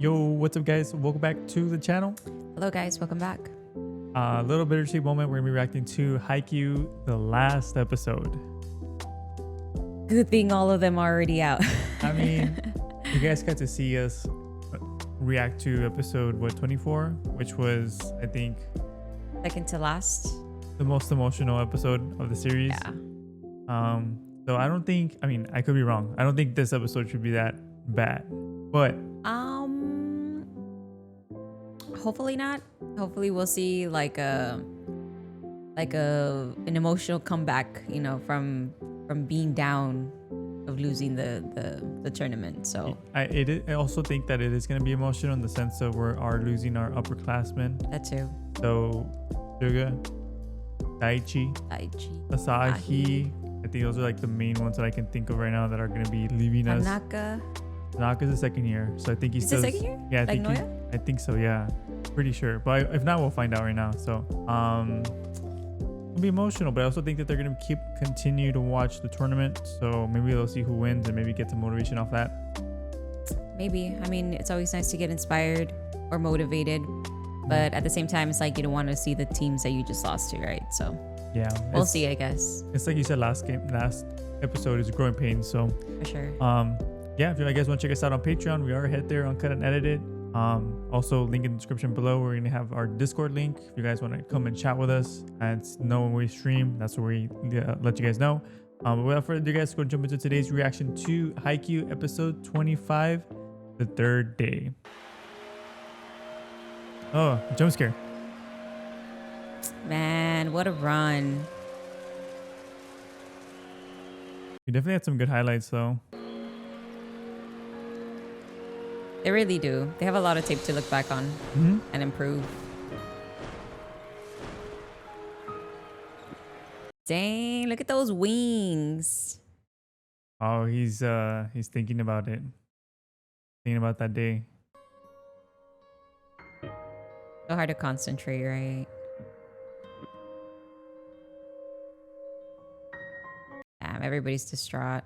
Yo, what's up guys? Welcome back to the channel. Hello guys, welcome back. A little bittersweet moment. We're gonna be reacting to Haikyuu, the last episode. Good thing all of them are already out. I mean, you guys got to see us react to episode 24, which was, I think, Second to last. the most emotional episode of the series. Yeah. So I don't think, I mean, I could be wrong. I don't think this episode should be that bad, but hopefully not. Hopefully we'll see like an emotional comeback, you know, from being down of losing the tournament. So I also think that it is going to be emotional in the sense of we are losing our upperclassmen. that too. So Suga, Daichi, Asahi. I think those are like the main ones that I can think of right now that are going to be leaving us. Tanaka's the second year, so I think he's the second year. Yeah, I I think so. Yeah, pretty sure. But if not, we'll find out right now. So it'll be emotional, but I also think that they're gonna continue to watch the tournament. So maybe they'll see who wins and maybe get some motivation off that. Maybe. I mean, it's always nice to get inspired or motivated, but at the same time, it's like you don't want to see the teams that you just lost to, right? So yeah, we'll see. I guess. It's like you said last episode is growing pains. So For sure. Yeah, if you guys want to check us out on Patreon, we are ahead there, uncut and edited. Also link in the description below. We're gonna have our Discord link if you guys want to come and chat with us and know when we stream. That's where we let you guys know. But without further ado, guys, go jump into today's reaction to Haikyuu episode 25, the third day. Oh, jump scare. Man, what a run. We definitely had some good highlights though. They really do. They have a lot of tape to look back on and improve. Dang, look at those wings. Oh, he's thinking about it. Thinking about that day. So hard to concentrate, right? Damn, everybody's distraught.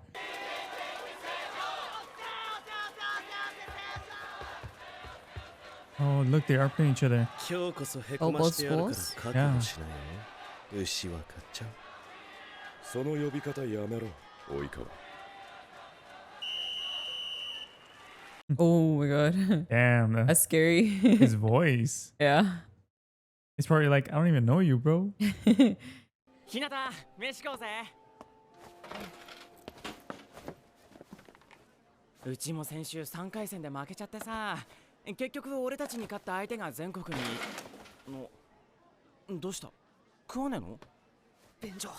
Oh, look, they are playing each other. Oh, both schools? Yeah. Oh my god. Damn, That's scary. his voice. Yeah. He's probably like, I don't even know you, bro. 日向飯食おうぜ。うちも先週3回戦で負けちゃってさ、結局俺たちに勝った相手が全国にどうした？食わねえの？便所。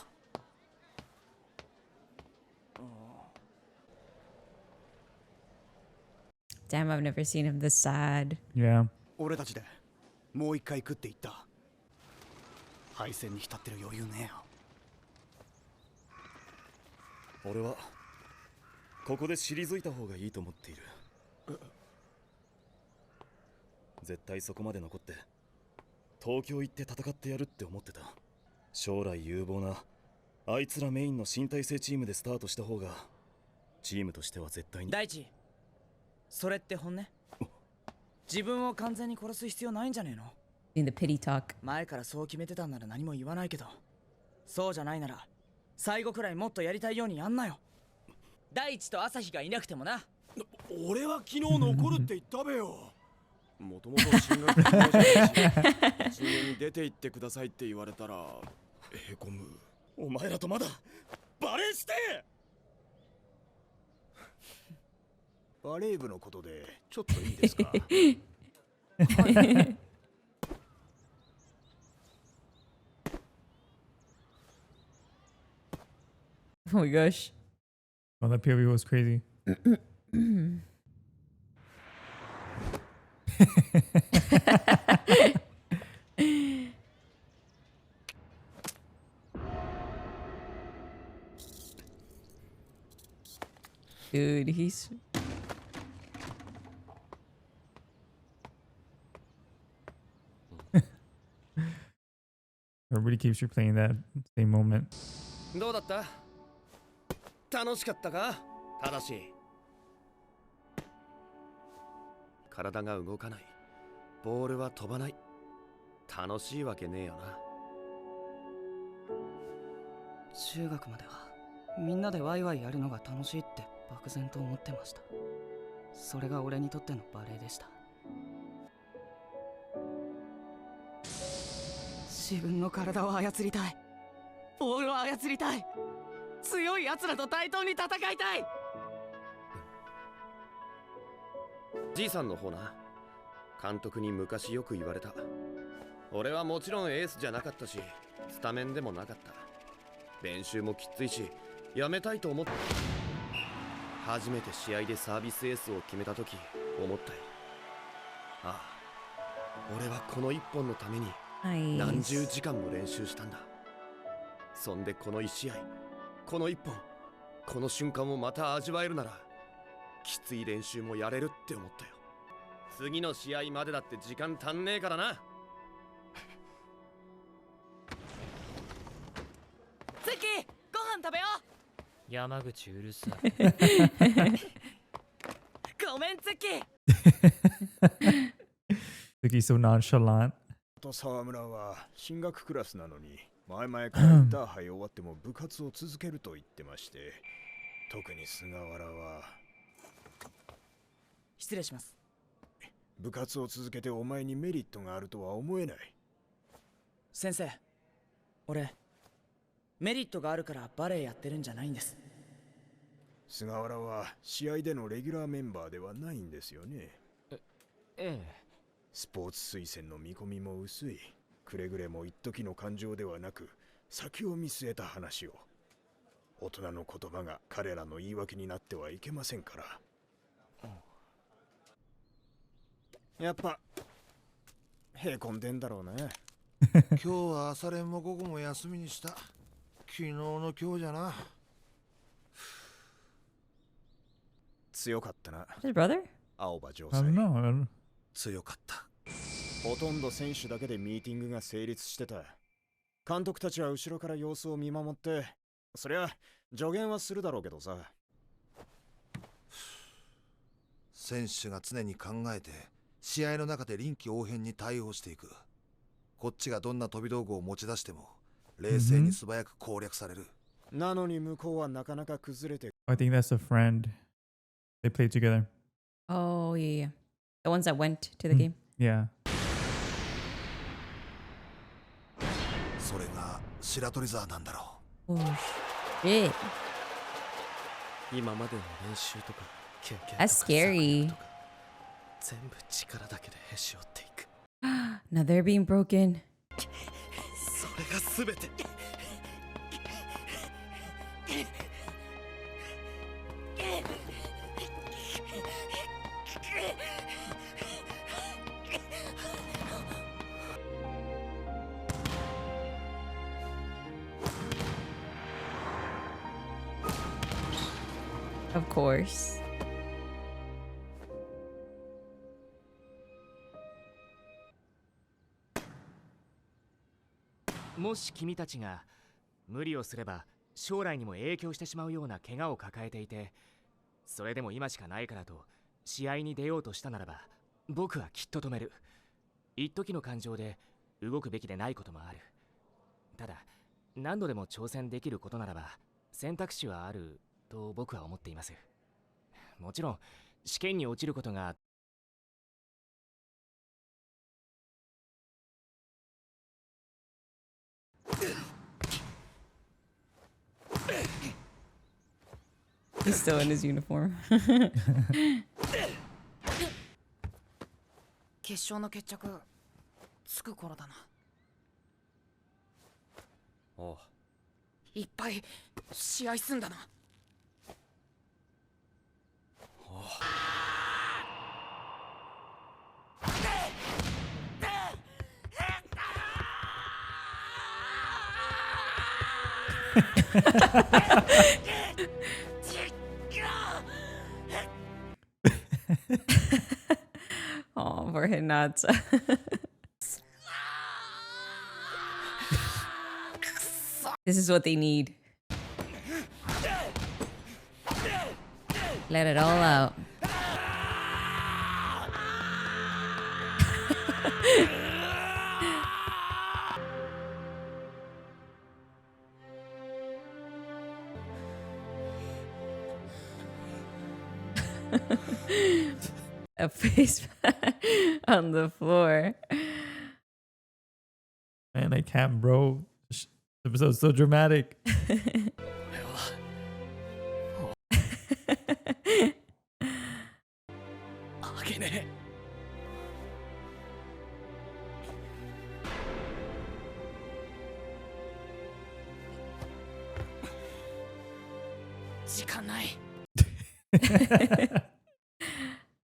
Damn, I've never seen him this sad. Yeah. 俺たちでもう一回食っていった。敗戦に浸ってる余裕ねえよ。俺はここで退いた方がいいと思っている。絶対そこまで残って東京行って戦ってやるって思ってた。将来有望なあいつらメインの新体制チームでスタートした方がチームとしては絶対に。大地、それって本音？自分を完全に殺す必要ないんじゃねえの？ In the pity talk. 前からそう決めてたんなら何も言わないけど、そうじゃないなら最後くらいもっとやりたいようにやんなよ。大地と朝日がいなくてもな。俺は昨日残るって言ったべよ。もともと進学校じゃないし、一年に出て行ってくださいって言われたらへこむ。お前らとまだバレーして。バレー部のことでちょっといいですか？ Oh my gosh. Oh, that POV was crazy. Dude, he's... Everybody keeps replaying that same moment. どうだった？楽しかったか？ただし体が動かない。ボールは飛ばない。楽しいわけねえよな。中学まではみんなでワイワイやるのが楽しいって漠然と思ってました。それが俺にとってのバレエでした。自分の体を操りたい。ボールを操りたい。強い奴らと対等に戦いたい。じいさんの方な。監督に昔よく言われた。俺はもちろんエースじゃなかったし、スタメンでもなかった。練習もきついし、やめたいと思って。初めて試合でサービスエースを決めた時思ったよ。ああ、俺はこの一本のために何十時間も練習したんだ。そんでこの一試合、この一本、この瞬間をまた味わえるなら、きつい練習もやれるって思ったよ。次の試合までだって時間足んねえからな。ツッキー、ご飯食べよ山口うるさい。う。ごめんツッキー。Like he's so nonchalant. と沢村は進学クラスなのに前々からインターハイ終わっても部活を続けると言ってまして、特に菅原は。失礼します。部活を続けてお前にメリットがあるとは思えない。先生、俺メリットがあるからバレエやってるんじゃないんです。菅原は試合でのレギュラーメンバーではないんですよね。ええ。スポーツ推薦の見込みも薄い。くれぐれも一時の感情ではなく先を見据えた話を。大人の言葉が彼らの言い訳になってはいけませんから。やっぱへこんでんだろうな。今日は朝練も午後も休みにした。昨日の今日じゃな。強かったな。 His brother? 青葉城 I don't 西。 know. 強かった。ほとんど選手だけでミーティングが成立してた。監督たちは後ろから様子を見守って、そりゃ助言はするだろうけどさ。選手が常に考えて試合の中で臨機応変に対応していく。こっちがどんな飛び道具を持ち出しても冷静に素早く攻略される。なのに向こうはなかなか崩れて。 I think that's a friend. They played together. Oh, yeah, yeah. The ones that went to the game. Yeah. それが白鳥沢なんだろ Oh, shit. 今までの練習とか経験とか That's scary. 作品とか全部力だけでへし折っていく。 Now they're being broken. それが全て。Of course. もし君たちが無理をすれば将来にも影響してしまうような怪我を抱えていて、それでも今しかないからと試合に出ようとしたならば、僕はきっと止める。一時の感情で動くべきでないこともある。ただ何度でも挑戦できることならば選択肢はあると僕は思っています。もちろん試験に落ちることがHe's still in his uniform. 決勝の決着つく頃だな。おう、いっぱい試合すんだな。Oh, poor hit nuts. This is what they need. Let it all out. A face on the floor. Man, I can't, bro. This episode's so dramatic. あげね 時間ない 待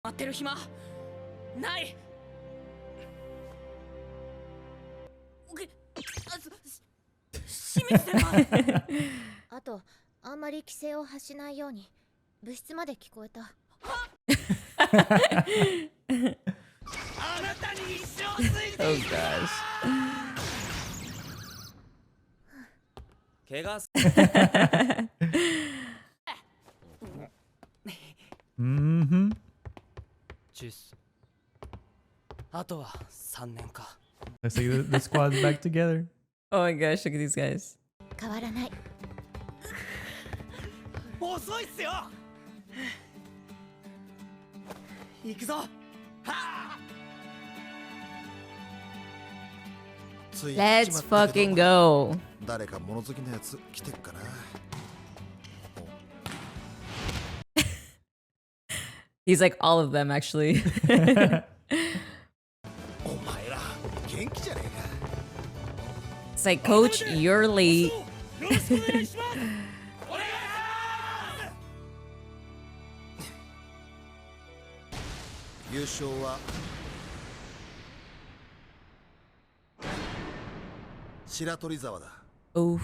ってる暇ない清水先輩あとあんまり規制を発しないように部室まで聞こえたあなたに一生ついて Oh gosh. 怪我 Mm-hmm. ジュースあとは3年か Looks like the squad's back together. Oh my gosh, look at these guys. 変わらない 遅いっすよ行くぞはあ つい Let's 来ちまったけ fucking ど go. 誰か物好きなやつ来てっかな He's like all of them actually. お前ら元気じゃねえか It's like, Coach, you're late. よろしくお願いしますお願い優勝は白鳥沢だ Oof.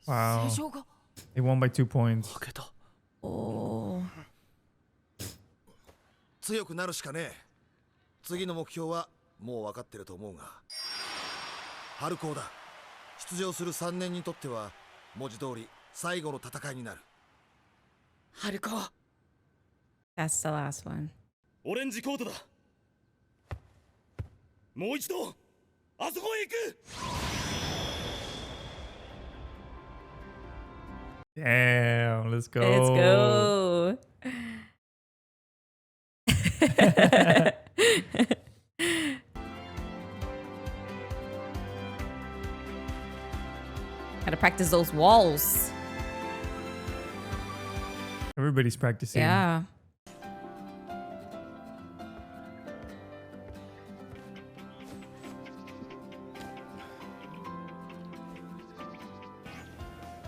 Wow. 正常が They won by 2 points. 負けた Oh. 強くなるしかねえ次の目標はもう分かってると思うが春高だ出場する3年にとっては文字通り最後の戦いになる春子 That's the last one. オレンジコートだもう一度あそこへ行く Damn, let's go. Let's go. Gotta practice those walls. Everybody's practicing. Yeah.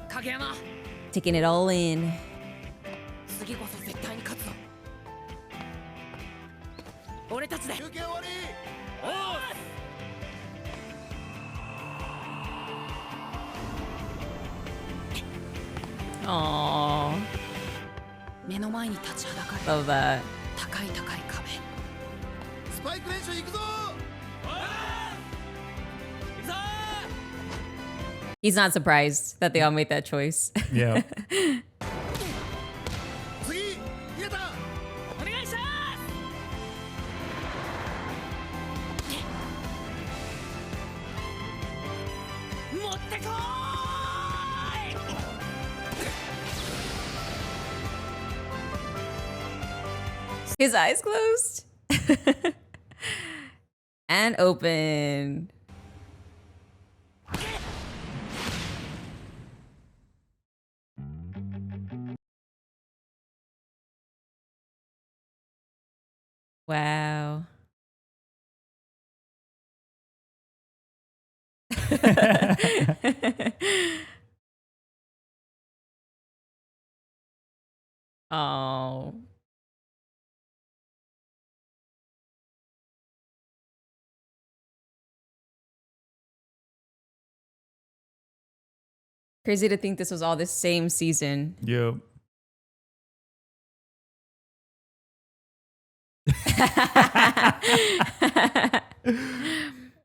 Kageyama Taking it all in. 次こそ絶対に勝つぞ俺たちで休憩終わり Aww. 目の前に立ちはだかる Love that. 高い高い壁スパイク練習行くぞ He's not surprised that they all made that choice. Yeah. 次入れたお願いします持ってこーい His eyes closed. And open. Wow. Oh. Crazy to think this was all the same season. Yep.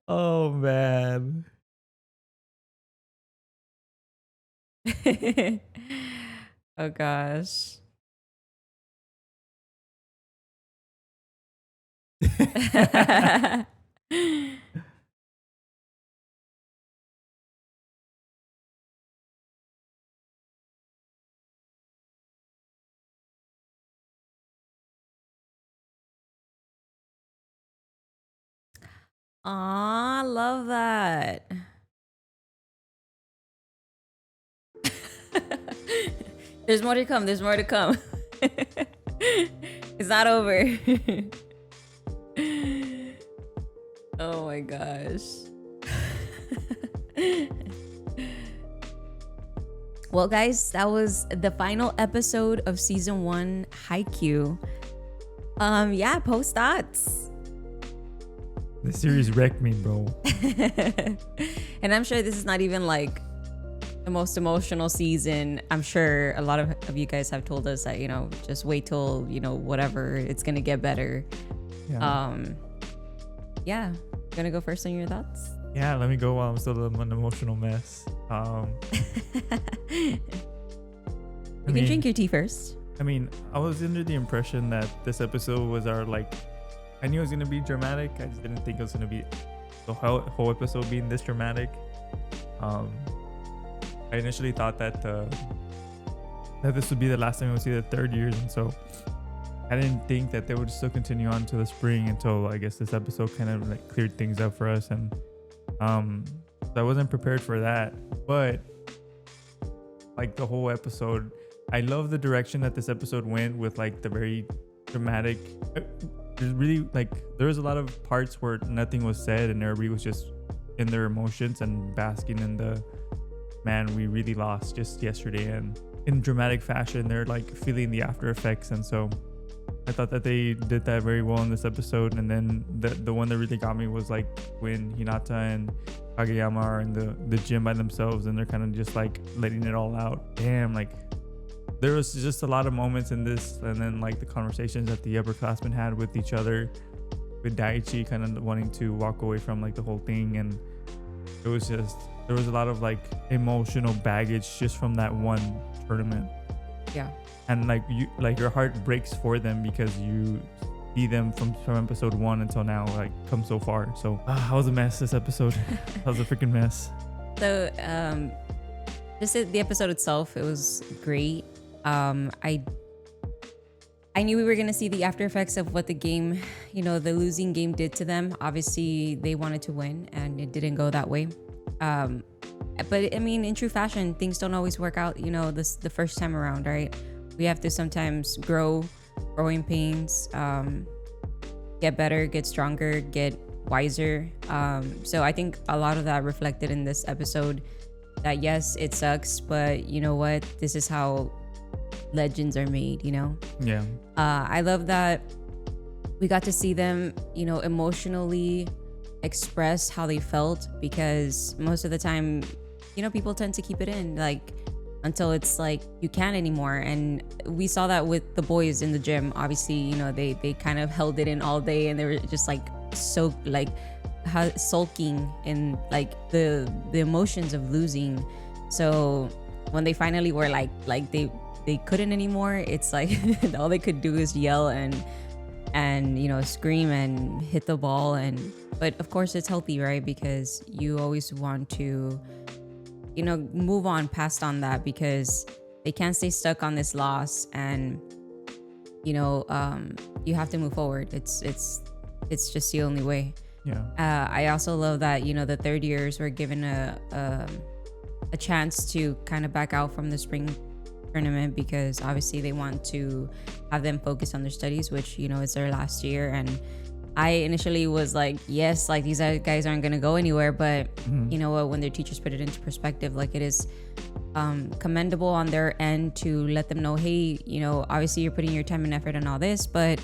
Oh man. Oh gosh. Aw, love that. There's more to come. There's more to come. It's not over. Oh my gosh. Well, guys, that was the final episode of season 1, Haikyuu. Yeah, post thoughts. The series wrecked me, bro. And I'm sure this is not even like the most emotional season. I'm sure a lot of you guys have told us that, you know, just wait till, you know, whatever, it's gonna get better. Yeah. Gonna go first on your thoughts? Yeah, let me go while I'm still an emotional mess. You can drink your tea first. I mean, I was under the impression that this episode was our, like, I knew it was going to be dramatic. I just didn't think it was going to be the whole episode being this dramatic. I initially thought that that this would be the last time we would see the third years, and so I didn't think that they would still continue on to the spring until I guess this episode kind of like cleared things up for us, and so I wasn't prepared for that. But like the whole episode, I love the direction that this episode went with, like the very dramatic. There's really, like, there was a lot of parts where nothing was said and everybody was just in their emotions and basking in the, man, we really lost just yesterday, and in dramatic fashion they're like feeling the after effects. And so I thought that they did that very well in this episode. And then the one that really got me was like when Hinata and Kageyama are in the gym by themselves and they're kind of just like letting it all out. Damn, like there was just a lot of moments in this, and then like the conversations that the upperclassmen had with each other, with Daichi kind of wanting to walk away from like the whole thing. And it was just, there was a lot of like emotional baggage just from that one tournament. Yeah. And like you, like your heart breaks for them because you see them from episode 1 until now, like come so far. So I was a mess this episode. I was a freaking mess. So just the episode itself, it was great. I knew we were going to see the after effects of what the game, you know, the losing game did to them. Obviously they wanted to win and it didn't go that way. But I mean, in true fashion, things don't always work out, you know, the first time around, right? We have to sometimes growing pains, get better, get stronger, get wiser. So I think a lot of that reflected in this episode, that yes, it sucks, but you know what? This is how legends are made, you know? Yeah. I love that we got to see them, you know, emotionally express how they felt, because most of the time, you know, people tend to keep it in, like, until it's like you can't anymore. And we saw that with the boys in the gym. Obviously, you know, they kind of held it in all day, and they were just like so like sulking in like the emotions of losing. So when they finally were like they couldn't anymore, it's like all they could do is yell and you know, scream and hit the ball. And but of course it's healthy, right? Because you always want to, you know, move on past on that, because they can't stay stuck on this loss. And you know, you have to move forward. It's just the only way. Yeah. I also love that, you know, the third years were given a chance to kind of back out from the spring tournament, because obviously they want to have them focus on their studies, which, you know, is their last year. And I initially was like, yes, like these guys aren't gonna go anywhere, but you know what, when their teachers put it into perspective, like it is commendable on their end to let them know, hey, you know, obviously you're putting your time and effort on all this, but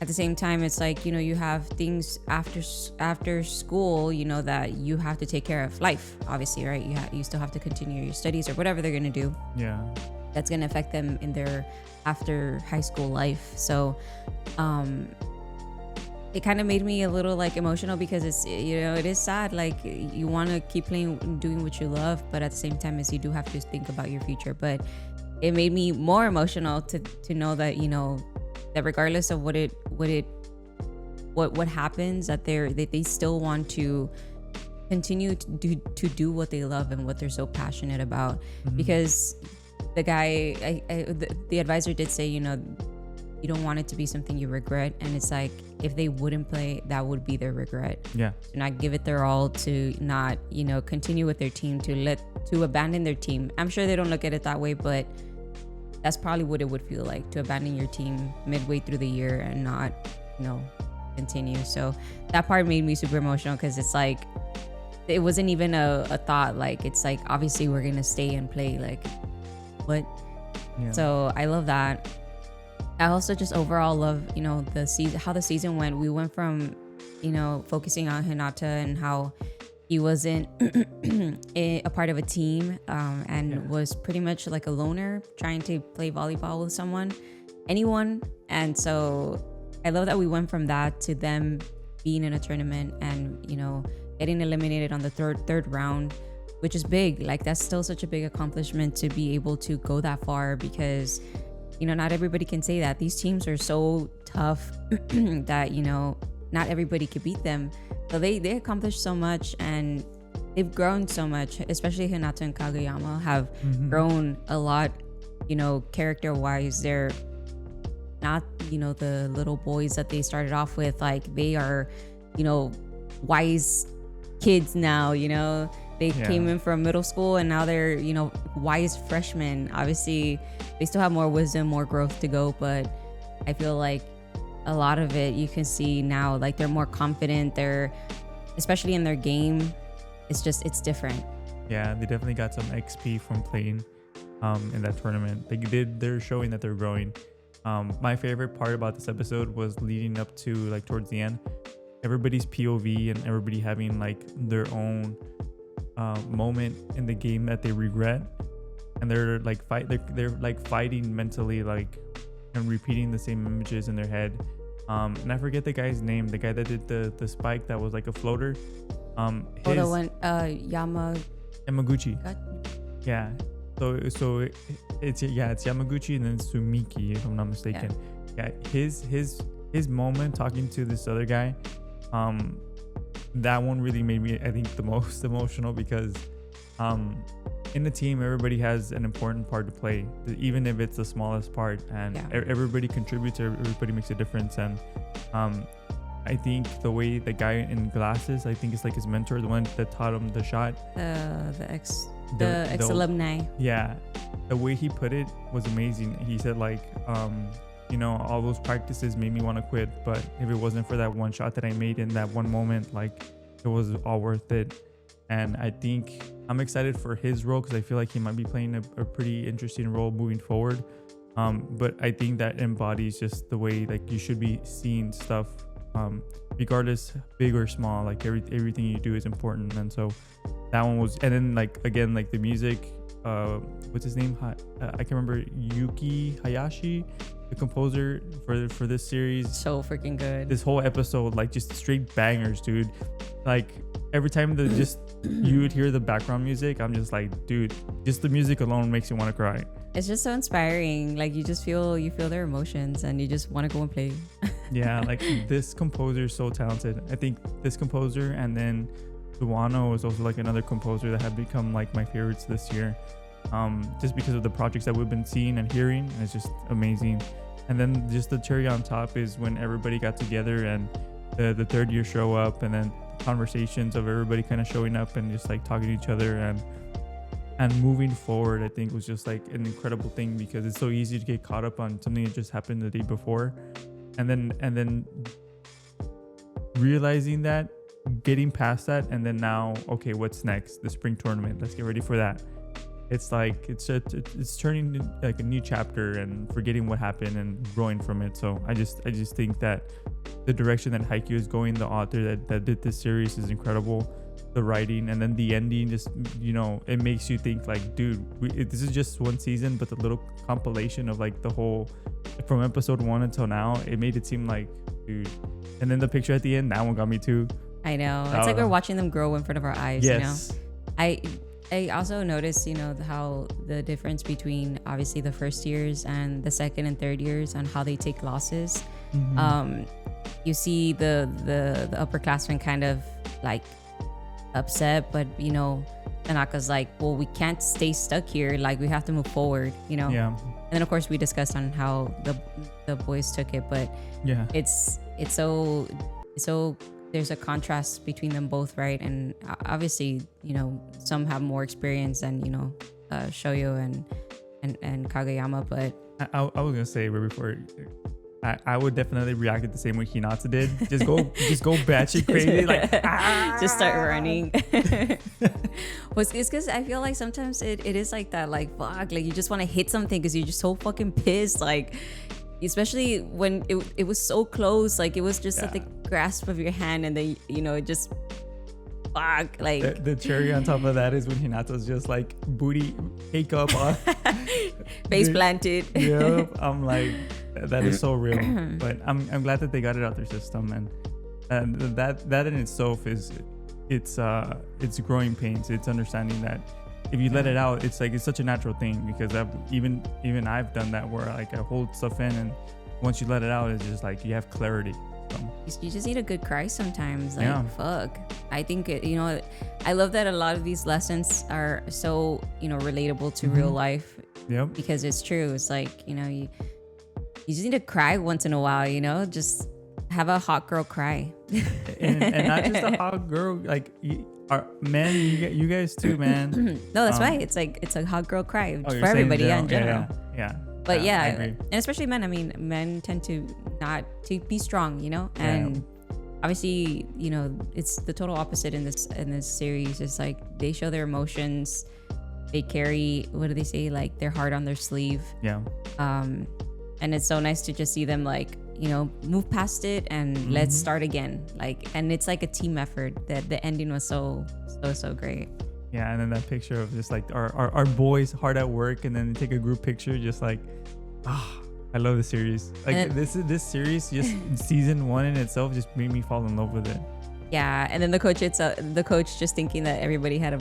at the same time, it's like, you know, you have things after school, you know, that you have to take care of. Life, obviously, right? You still have to continue your studies or whatever they're gonna do. Yeah. That's gonna affect them in their after high school life. So it kind of made me a little like emotional, because it's, you know, it is sad. Like you want to keep playing, doing what you love, but at the same time, as you do have to think about your future. But it made me more emotional to know that, you know, that regardless of what it what happens, that they still want to continue to do what they love and what they're so passionate about. Because the guy, the advisor did say, you know, you don't want it to be something you regret. And it's like, if they wouldn't play, that would be their regret. Yeah. To not give it their all, to not, you know, continue with their team, to abandon their team. I'm sure they don't look at it that way, but that's probably what it would feel like, to abandon your team midway through the year and not, you know, continue. So that part made me super emotional, because it's like, it wasn't even a thought. Like, it's like, obviously we're gonna stay and play. Like, what? Yeah. So I love that. I also just overall love, you know, the season, how the season went. We went from, you know, focusing on Hinata and how he wasn't a part of a team, and was pretty much like a loner trying to play volleyball with anyone. And so I love that we went from that to them being in a tournament and, you know, getting eliminated on the third round, which is big. Like, that's still such a big accomplishment to be able to go that far, because, you know, not everybody can say that. These teams are so tough that, you know, not everybody could beat them. So they accomplished so much, and they've grown so much, especially Hinata and Kageyama have grown a lot, you know, character wise. They're not, you know, the little boys that they started off with. Like, they are, you know, wise kids now, you know. They came in from middle school and now they're, you know, wise freshmen. Obviously, they still have more wisdom, more growth to go, but I feel like a lot of it you can see now, like, they're more confident. They're, especially in their game, it's different. Yeah, they definitely got some XP from playing in that tournament. They're showing that they're growing. My favorite part about this episode was leading up to, like, towards the end, everybody's POV and everybody having, like, their own moment in the game that they regret, and they're like fighting mentally, like, and repeating the same images in their head. And I forget the guy's name, the guy that did the spike that was like a floater. The one Yamaguchi. Yeah. So it's Yamaguchi and then Sumiki, if I'm not mistaken. Yeah. His moment talking to this other guy, that one really made me, I think, the most emotional, because in the team, everybody has an important part to play, even if it's the smallest part, and everybody contributes, everybody makes a difference. And I think the way the guy in glasses, I think it's like his mentor, the one that taught him the shot, the ex alumni. Yeah, the way he put it was amazing. He said, like, you know, all those practices made me want to quit, but if it wasn't for that one shot that I made in that one moment, like, it was all worth it. And I think I'm excited for his role, because I feel like he might be playing a pretty interesting role moving forward. But I think that embodies just the way, like, you should be seeing stuff, regardless, big or small. Like, everything you do is important. And so that one was, and then, like, again, like, the music, what's his name? I can remember Yuki Hayashi, the composer for this series. So freaking good. This whole episode, like, just straight bangers, dude. Like, every time you would hear the background music, I'm just like, dude, just the music alone makes you want to cry. It's just so inspiring. Like, you feel their emotions and you just want to go and play. Yeah, like, this composer is so talented. I think this composer, and then Suwano is also, like, another composer that have become, like, my favorites this year, just because of the projects that we've been seeing and hearing. It's just amazing. And then just the cherry on top is when everybody got together and the third year show up, and then conversations of everybody kind of showing up and just, like, talking to each other and moving forward. I think was just, like, an incredible thing, because it's so easy to get caught up on something that just happened the day before, and then realizing that, getting past that, and then now, okay, what's next? The spring tournament, let's get ready for that. It's like it's turning into, like, a new chapter, and forgetting what happened and growing from it. So I just think that the direction that Haikyuu is going, the author that did this series, is incredible. The writing, and then the ending, just, you know, it makes you think, like, dude, this is just one season, but the little compilation of, like, the whole, from episode 1 until now, it made it seem like, dude. And then the picture at the end, that one got me too. I know. It's like we're watching them grow in front of our eyes. Yes. You know, I also noticed, you know, how the difference between, obviously, the first years and the second and third years, and how they take losses. you see the upperclassmen kind of like upset, but Tanaka's like, well, we can't stay stuck here, like we have to move forward, Yeah. And then of course we discussed on how the boys took it, but Yeah. it's so there's a contrast between them both, right? And obviously some have more experience than Shoyo and Kageyama, but I was gonna say right before, I would definitely react the same way Hinata did. Just go batshit crazy, like just start running. Well, it's because I feel like sometimes it is like that, like fuck, like you just want to hit something because you're just so fucking pissed, like especially when it was so close, like it was just at the grasp of your hand, and then it just fuck, like the cherry on top of that is when Hinata's just like booty cake up on face planted. Yeah, I'm like, that is so real. But I'm glad that they got it out their system, and that in itself it's growing pains. It's understanding that if you let it out, it's such a natural thing, because even I've done that, where like I hold stuff in, and once you let it out, it's just like you have clarity. So. You just need a good cry sometimes, like fuck. I think I love that a lot of these lessons are so relatable to real life. Yep. Because it's true. It's like you just need to cry once in a while. Just have a hot girl cry. and not just a hot girl, like men, you guys too, man. No, that's right. It's a hot girl cry for saying everybody in general. Yeah. But I agree. and especially men. I mean, men tend to not to be strong, and obviously, it's the total opposite in this series. It's like they show their emotions. They carry, what do they say? Like their heart on their sleeve. Yeah. And it's so nice to just see them like, move past it and let's start again. Like, and it's like a team effort. That the ending was so great. Yeah, and then that picture of just like our boys hard at work, and then they take a group picture, just like, I love the series. Like this series, just season 1 in itself, just made me fall in love with it. Yeah, and then the coach just thinking that everybody had a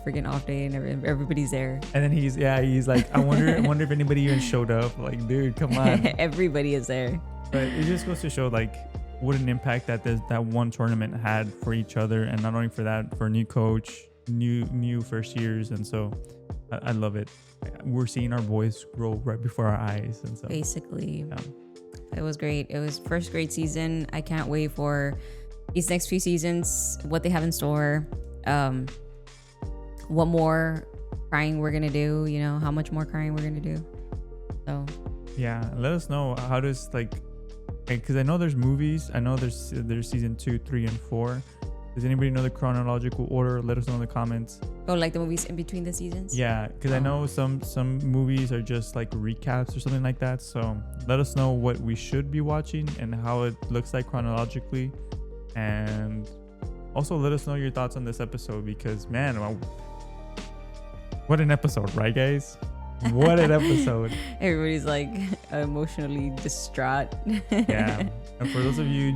freaking off day and everybody's there. And then he's like, I wonder if anybody even showed up. Like, dude, come on. Everybody is there. But it just goes to show like what an impact that one tournament had for each other, and not only for that, for a new coach, new first years, and so I love it. We're seeing our boys grow right before our eyes, and so basically, it was great. It was first great season. I can't wait for these next few seasons, what they have in store, what more crying we're gonna do, how much more crying we're gonna do. So yeah, let us know how does because I know there's movies. I know there's season 2, 3, and 4. Does anybody know the chronological order? Let us know in the comments. Oh, like the movies in between the seasons? Yeah, because I know some movies are just like recaps or something like that. So let us know what we should be watching and how it looks like chronologically. And also let us know your thoughts on this episode, because man, what an episode, right guys? What an episode. Everybody's like emotionally distraught. Yeah. And for those of you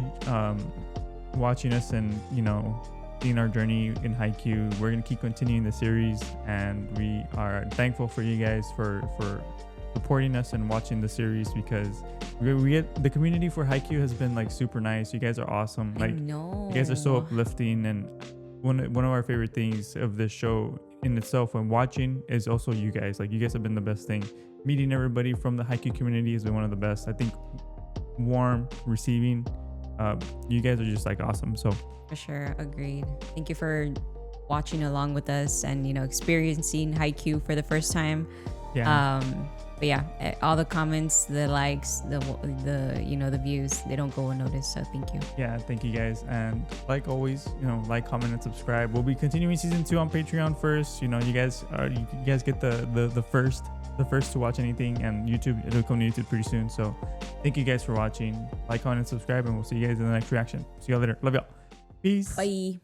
watching us and seeing our journey in Haikyuu, we're gonna keep continuing the series, and we are thankful for you guys for supporting us and watching the series, because we get the community for Haikyuu has been like super nice. You guys are awesome. Like, you guys are so uplifting, and one of our favorite things of this show in itself when watching is also you guys. Like, you guys have been the best thing. Meeting everybody from the Haikyuu community has been one of the best. I think warm, receiving. You guys are just like awesome. So for sure, agreed. Thank you for watching along with us and experiencing Haikyuu for the first time. Yeah. But yeah, all the comments, the likes, the views, they don't go unnoticed. So thank you. Yeah, thank you guys. And like always, like, comment, and subscribe. We'll be continuing season 2 on Patreon first. You guys get the first to watch anything, and YouTube, it'll come to YouTube pretty soon. So thank you guys for watching. Like, comment, and subscribe, and we'll see you guys in the next reaction. See y'all later. Love y'all. Peace. Bye.